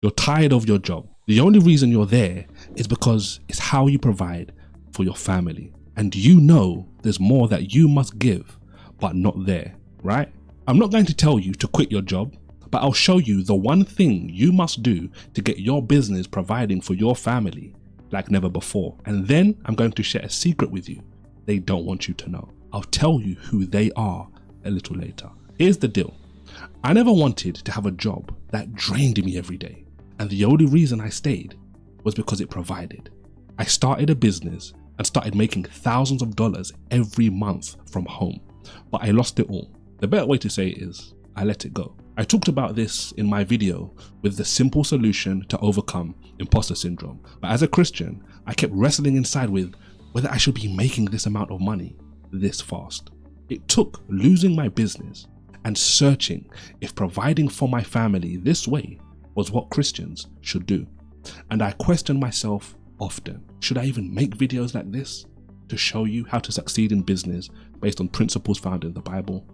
You're tired of your job. The only reason you're there is because it's how you provide for your family. And you know there's more that you must give, but not there, right? I'm not going to tell you to quit your job, but I'll show you the one thing you must do to get your business providing for your family like never before. And then I'm going to share a secret with you they don't want you to know. I'll tell you who they are a little later. Here's the deal. I never wanted to have a job that drained me every day. And the only reason I stayed was because it provided. I started a business and started making thousands of dollars every month from home, but I lost it all. The better way to say it is, I let it go. I talked about this in my video with the simple solution to overcome imposter syndrome. But as a Christian, I kept wrestling inside with whether I should be making this amount of money this fast. It took losing my business and searching if providing for my family this way was what Christians should do. And I questioned myself often. Should I even make videos like this to show you how to succeed in business based on principles found in the Bible?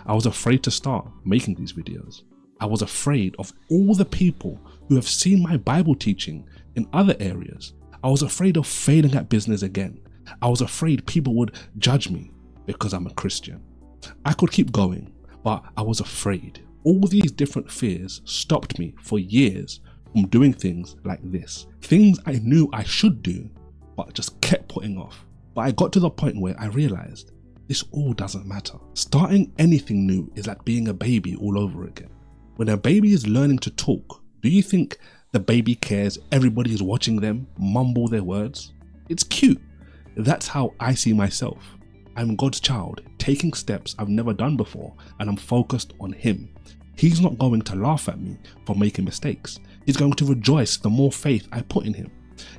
I was afraid to start making these videos. I was afraid of all the people who have seen my Bible teaching in other areas. I was afraid of failing at business again. I was afraid people would judge me because I'm a Christian. I could keep going, but I was afraid. All these different fears stopped me for years from doing things like this. Things I knew I should do, but just kept putting off. But I got to the point where I realized this all doesn't matter. Starting anything new is like being a baby all over again. When a baby is learning to talk, do you think the baby cares everybody is watching them mumble their words? It's cute. That's how I see myself. I'm God's child, taking steps I've never done before, and I'm focused on Him. He's not going to laugh at me for making mistakes. He's going to rejoice the more faith I put in Him.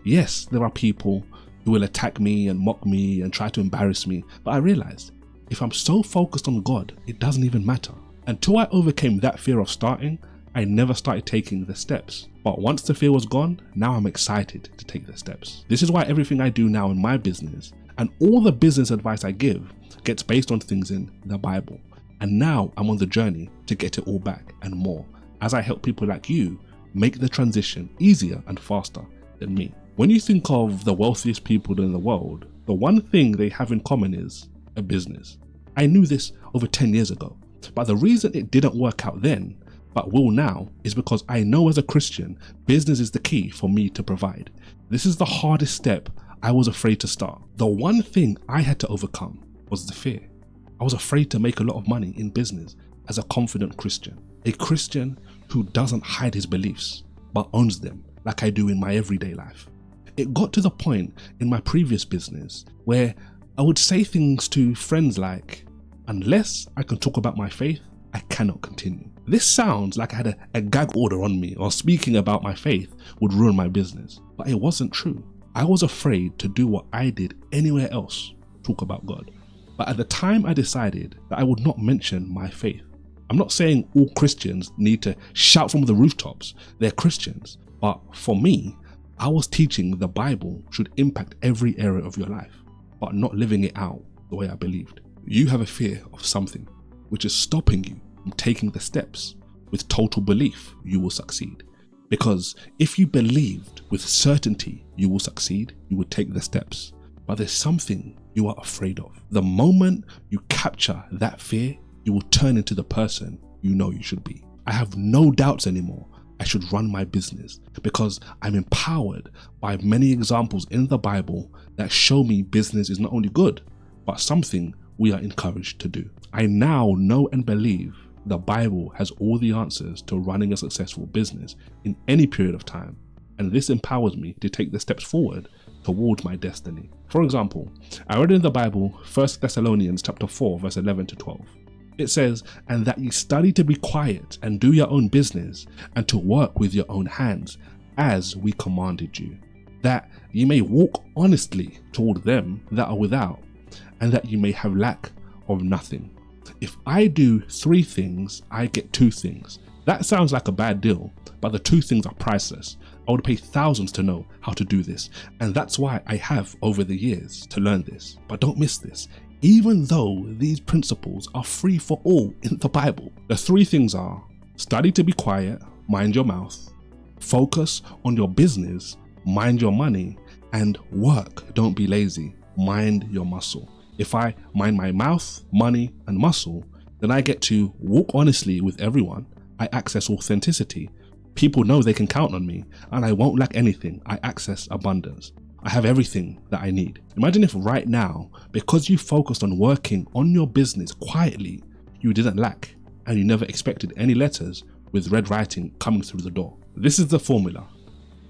Yes, there are people who will attack me and mock me and try to embarrass me, but I realized if I'm so focused on God, it doesn't even matter. Until I overcame that fear of starting, I never started taking the steps. But once the fear was gone, now I'm excited to take the steps. This is why everything I do now in my business and all the business advice I give gets based on things in the Bible. And now I'm on the journey to get it all back and more as I help people like you make the transition easier and faster than me. When you think of the wealthiest people in the world, the one thing they have in common is a business. I knew this over 10 years ago, but the reason it didn't work out then, but will now, is because I know as a Christian, business is the key for me to provide. This is the hardest step I was afraid to start. The one thing I had to overcome was the fear. I was afraid to make a lot of money in business as a confident Christian. A Christian who doesn't hide his beliefs, but owns them like I do in my everyday life. It got to the point in my previous business where I would say things to friends like, unless I can talk about my faith, I cannot continue. This sounds like I had a gag order on me, or speaking about my faith would ruin my business, but it wasn't true. I was afraid to do what I did anywhere else, talk about God. But at the time I decided that I would not mention my faith. I'm not saying all Christians need to shout from the rooftops, they're Christians, but for me, I was teaching the Bible should impact every area of your life, but not living it out the way I believed. You have a fear of something, which is stopping you from taking the steps. With total belief, you will succeed. Because if you believed with certainty you will succeed, you would take the steps. But there's something you are afraid of. The moment you capture that fear, you will turn into the person you know you should be. I have no doubts anymore I should run my business because I'm empowered by many examples in the Bible that show me business is not only good, but something we are encouraged to do. I now know and believe the Bible has all the answers to running a successful business in any period of time, and this empowers me to take the steps forward towards my destiny. For example, I read in the Bible 1 Thessalonians chapter 4 verse 11 to 12. It says, "And that ye study to be quiet and do your own business, and to work with your own hands, as we commanded you, that ye may walk honestly toward them that are without, and that ye may have lack of nothing. If I do 3 things, I get 2 things." That sounds like a bad deal, but the 2 things are priceless. I would pay thousands to know how to do this, and that's why I have over the years to learn this. But don't miss this. Even though these principles are free for all in the Bible, the 3 things are: study to be quiet, mind your mouth, Focus on your business, mind your money, and work. Don't be lazy. Mind your muscle. If I mind my mouth, money, and muscle, then I get to walk honestly with everyone. I access authenticity. People know they can count on me, and I won't lack anything. I access abundance. I have everything that I need. Imagine if right now, because you focused on working on your business quietly, you didn't lack, and you never expected any letters with red writing coming through the door. This is the formula.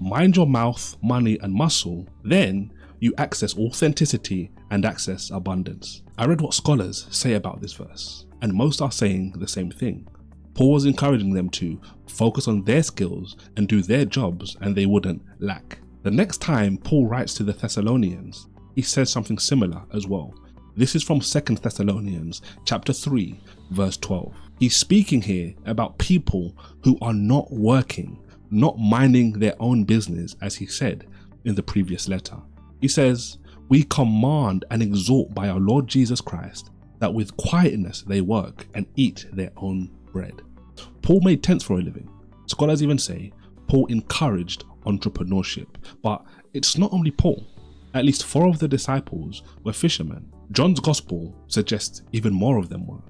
Mind your mouth, money, and muscle, then you access authenticity and access abundance. I read what scholars say about this verse, and most are saying the same thing. Paul was encouraging them to focus on their skills and do their jobs, and they wouldn't lack. The next time Paul writes to the Thessalonians, he says something similar as well. This is from 2 Thessalonians chapter 3, verse 12. He's speaking here about people who are not working, not minding their own business, as he said in the previous letter. He says, "We command and exhort by our Lord Jesus Christ that with quietness they work and eat their own bread." Paul made tents for a living. Scholars even say Paul encouraged entrepreneurship. But it's not only Paul. At least 4 of the disciples were fishermen. John's gospel suggests even more of them were.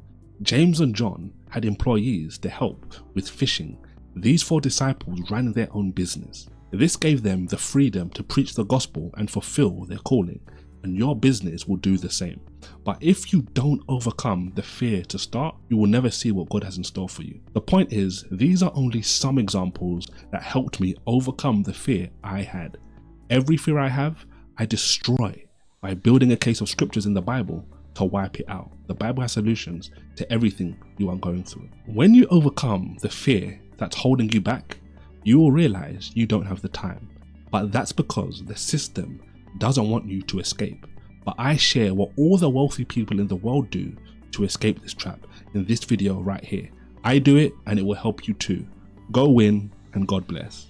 James and John had employees to help with fishing. These 4 disciples ran their own business. This gave them the freedom to preach the gospel and fulfill their calling, and your business will do the same. But if you don't overcome the fear to start, you will never see what God has in store for you. The point is, these are only some examples that helped me overcome the fear I had. Every fear I have, I destroy by building a case of scriptures in the Bible to wipe it out. The Bible has solutions to everything you are going through. When you overcome the fear that's holding you back, you will realize you don't have the time. But that's because the system doesn't want you to escape. But I share what all the wealthy people in the world do to escape this trap in this video right here. I do it and it will help you too. Go win and God bless.